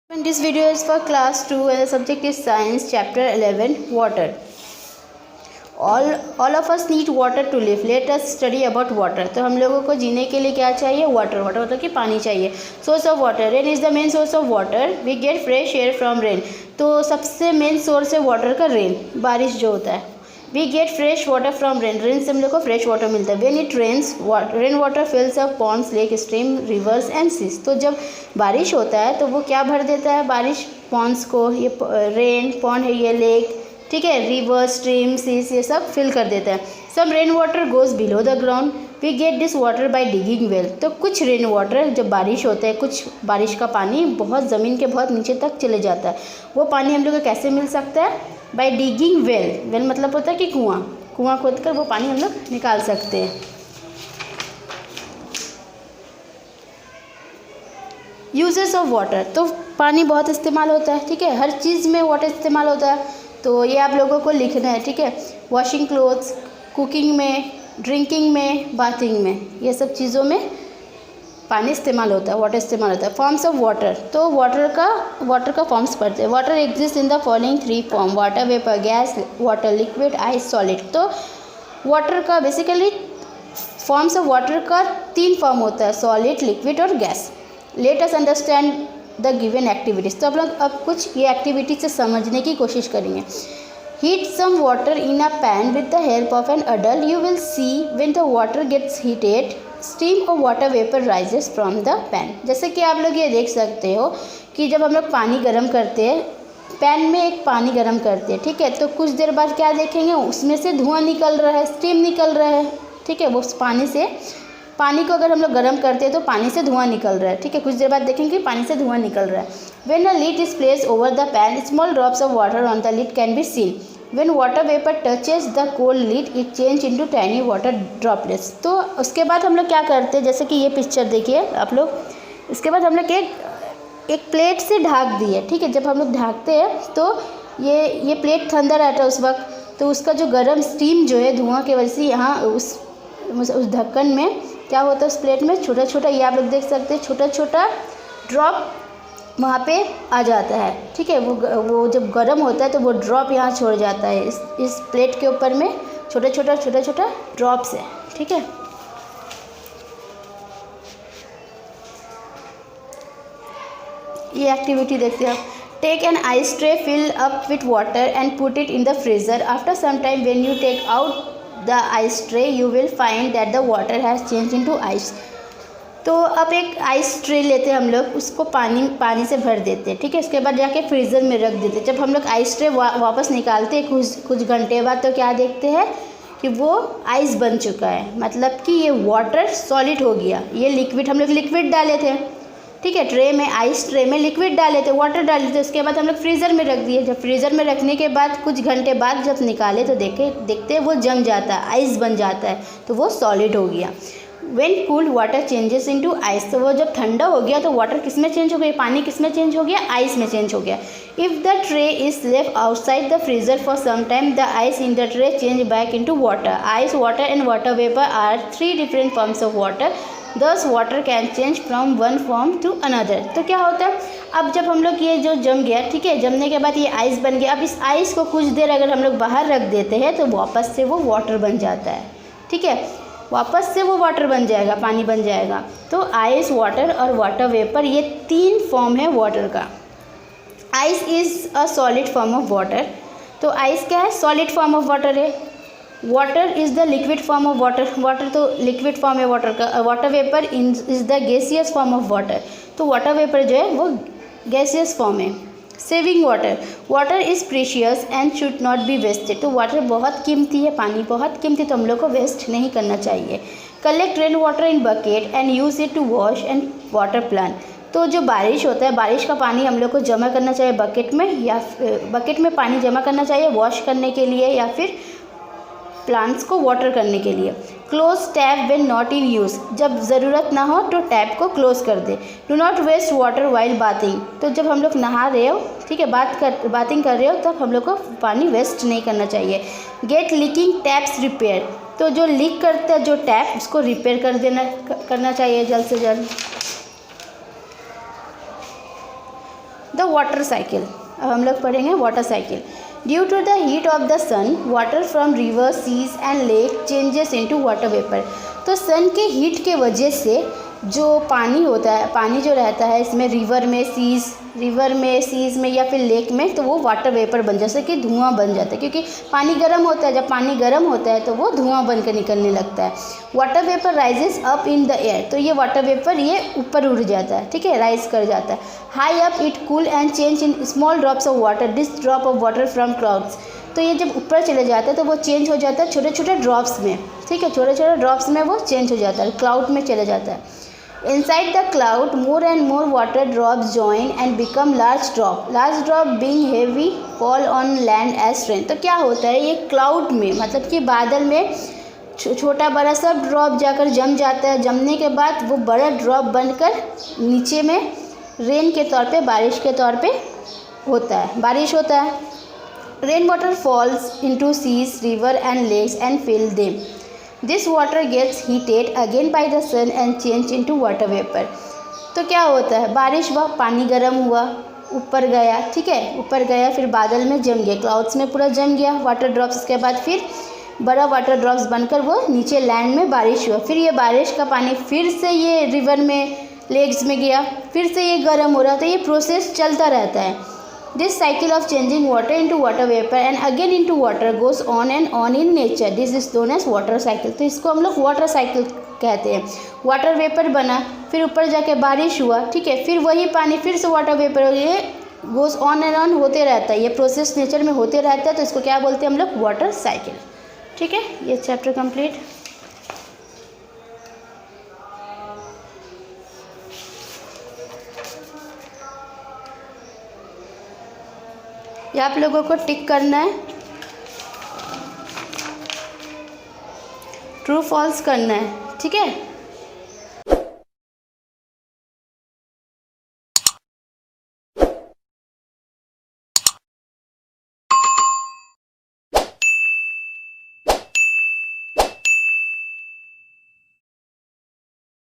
And this video is for class 2 and the subject is science, chapter 11, water. All of us need water to live. Let us study about water. तो हम लोगों को जीने के लिए क्या चाहिए? वाटर. वाटर मतलब कि पानी चाहिए. Source of water. Rain is the main source of water. We get fresh air from rain. तो सबसे मेन सोर्स है वाटर का रेन, बारिश जो होता है. We get fresh water from rain. Rain से हम लोग को फ्रेश वाटर मिलता है. When it rains rain water fills up ponds, lake, stream, rivers and seas. तो जब बारिश होता है तो वो क्या भर देता है? बारिश पॉन्ड्स को, ये रेन पॉन्ड है, ये लेक, ठीक है, रिवर, स्ट्रीम, सीज, ये सब फिल कर देता है. Some rain water goes below the ground. We get this water by digging well. तो कुछ रेन वाटर जब बारिश होता है, कुछ बारिश का पानी बहुत ज़मीन के बहुत नीचे तक चले जाता है. वो पानी हम लोग को कैसे मिल सकता है? Bye digging well. वेल मतलब होता है कि कुआँ. कुआँ खोद कर वो पानी हम लोग निकाल सकते हैं. Uses of water. तो पानी बहुत इस्तेमाल होता है, ठीक है, हर चीज़ में वाटर इस्तेमाल होता है. तो ये आप लोगों को लिखना है, ठीक है. वॉशिंग क्लोथ्स, कुकिंग में, ड्रिंकिंग में, बाथिंग में, ये सब चीज़ों में पानी इस्तेमाल होता है, वाटर इस्तेमाल होता है. Forms of water. तो वाटर का फॉर्म्स पढ़ते हैं. Water exist in the following 3 form: water vapour, gas, water liquid, ice, solid. तो वाटर का बेसिकली फॉर्म्स ऑफ वाटर का 3 फॉर्म होता है: सॉलिड, लिक्विड और gas. Let us understand the given activities. तो आप लोग अब कुछ ये एक्टिविटीज से समझने की कोशिश करेंगे. Heat some water in a pan with the help of an adult. You will see when the water gets heated steam और water vapour rises from the pan. जैसे कि आप लोग ये देख सकते हो कि जब हम लोग पानी गर्म करते हैं, पैन में एक पानी गर्म करते हैं, ठीक है, तो कुछ देर बाद क्या देखेंगे? उसमें से धुआं निकल रहा है, स्टीम निकल रहा है, ठीक है. वो पानी को अगर हम लोग गर्म करते हैं तो पानी से धुआं निकल रहा है, ठीक है. कुछ देर बाद देखेंगे पानी से धुआं निकल रहा है. When a lid is placed over the pan, small drops of water on the lid can be seen. When water vapour touches the cold lid it change into tiny water droplets. तो उसके बाद हम लोग क्या करते हैं, जैसे कि ये पिक्चर देखिए आप लोग. इसके बाद हम लोग एक प्लेट से ढक दिए, ठीक है. जब हम लोग ढकते हैं तो ये प्लेट ठंडा रहता है उस वक्त, तो उसका जो गर्म स्टीम जो है धुआं की वजह से यहाँ उस ढक्कन में क्या होता है, उस प्लेट में छोटा छोटा, ये आप लोग देख सकते हैं, छोटा छोटा ड्रॉप वहाँ पे आ जाता है, ठीक है. वो जब गर्म होता है तो वो ड्रॉप यहाँ छोड़ जाता है. इस प्लेट के ऊपर में छोटा छोटा ड्रॉप्स है, ठीक है. ये एक्टिविटी देखते हैं आप. Take an ice tray, fill up with water and put it in the freezer. After some time when you take out the ice tray you will find that the water has changed into ice. तो अब एक ice tray लेते हैं हम लोग, उसको पानी से भर देते हैं, ठीक है. इसके बाद जाके फ्रीज़र में रख देते हैं. जब हम लोग आइस ट्रे वापस निकालते हैं कुछ घंटे बाद, तो क्या देखते हैं कि वो आइस बन चुका है, मतलब कि ये वाटर सॉलिड हो गया. ये लिक्विड, हम लोग लिक्विड डाले थे, ठीक है, ट्रे में, आइस ट्रे में लिक्विड डाले थे, वाटर डाले थे. उसके बाद हम लोग फ्रीज़र में रख दिए. जब फ्रीज़र में रखने के बाद कुछ घंटे बाद जब निकाले तो देखते हैं वो जम जाता है, आइस बन जाता है, तो वो सॉलिड हो गया. When cooled water changes into ice. तो वो जब ठंडा हो गया तो वाटर किस में चेंज हो गया? पानी किस में चेंज हो गया? आइस में चेंज हो गया. If the tray is left outside the freezer for some time, the ice in the tray change back into water. Ice, water and water vapour are 3 different forms of water. Thus water can change from one form to another. तो क्या होता है, अब जब हम लोग ये जो जम गया, ठीक है, जमने के बाद ये आइस बन गया. अब इस आइस को कुछ देर अगर हम लोग बाहर रख देते हैं तो वापस से वो वाटर बन जाता है, ठीक है. वापस से वो वाटर बन जाएगा, पानी बन जाएगा. तो आइस, वाटर और वाटर वेपर, ये 3 फॉर्म है वाटर का. Ice is a solid form of water. तो आइस क्या है? सॉलिड फॉर्म ऑफ वाटर है. Water is the liquid form of water. Water तो लिक्विड फॉर्म है वाटर का. Water vapour is the gaseous form of water. तो water vapour जो है वो गैसियस फॉर्म है. Saving water. Water is precious and should not be wasted. तो water बहुत कीमती है, पानी बहुत कीमती, तो हम लोग को वेस्ट नहीं करना चाहिए. Collect rain water in bucket and use it to wash and water plant. तो जो बारिश होता है, बारिश का पानी हम लोग को जमा करना चाहिए बकेट में, या बकेट में पानी जमा करना चाहिए वॉश करने के लिए या फिर प्लांट्स को वाटर करने के लिए. Close tap when not in use. जब ज़रूरत ना हो तो टैप को क्लोज कर दे. Do not waste water while bathing. तो जब हम लोग नहा रहे हो, ठीक है, बाथिंग कर रहे हो, तब हम लोग को पानी वेस्ट नहीं करना चाहिए. Get leaking taps repair. तो जो लीक करता है जो टैप, उसको रिपेयर करना चाहिए जल्द से जल्द. The water cycle. अब हम लोग पढ़ेंगे water cycle. Due to the heat of the sun water from river seas and lake changes into water vapour. तो सन के हीट के वजह से जो पानी होता है, पानी जो रहता है इसमें रिवर में सीज में या फिर लेक में, तो वो वाटर वेपर बन, जैसे कि धुआं बन जाता है, क्योंकि पानी गर्म होता है। जब पानी गर्म होता है तो वो धुआं बन कर निकलने लगता है। Water vapour rises up in the air. तो ये वाटर वेपर ये ऊपर उड़ जाता है, ठीक है, राइज कर जाता है। High up it cool and change in small drops of water, this drop of water from clouds. तो ये जब ऊपर चले जाता है तो वो चेंज हो जाता है छोटे छोटे ड्रॉप्स में, ठीक है, छोटे छोटे ड्रॉप्स में वो चेंज हो जाता है, क्लाउड में चले जाता है। Inside the cloud, more and more water drops join and become large drop. Large drop being heavy fall on land as rain. तो क्या होता है, ये क्लाउड में मतलब कि बादल में छोटा बड़ा सब ड्रॉप जाकर जम जाता है। जमने के बाद वो बड़ा ड्रॉप बनकर नीचे में रेन के तौर पे, बारिश के तौर पे होता है, बारिश होता है। Rain water falls into seas, river and lakes and fill them. This water gets heated again by the sun and change into water vapor. तो क्या होता है, बारिश हुआ, पानी गर्म हुआ, ऊपर गया, ठीक है, ऊपर गया, फिर बादल में जम गया, क्लाउड्स में पूरा जम गया वाटर ड्रॉप्स। के बाद फिर बड़ा वाटर ड्रॉप्स बनकर वो नीचे लैंड में बारिश हुआ। फिर ये बारिश का पानी फिर से ये रिवर में, लेक्स में गया, फिर से ये गर्म हो रहा। तो ये प्रोसेस चलता रहता है। This cycle of changing water into water vapor and again into water goes on and on in nature. This is known as water cycle. तो इसको हम लोग वाटर साइकिल कहते हैं। वाटर वेपर बना, फिर ऊपर जाके बारिश हुआ, ठीक है, फिर वही पानी फिर से वाटर वेपर हो, ये गोज ऑन एंड ऑन होते रहता है। ये प्रोसेस नेचर में होते रहता है, तो इसको क्या बोलते हैं हम लोग, वाटर साइकिल। ठीक है, ये चैप्टर कंप्लीट। ये आप लोगों को टिक करना है, ट्रू फॉल्स करना है, ठीक है।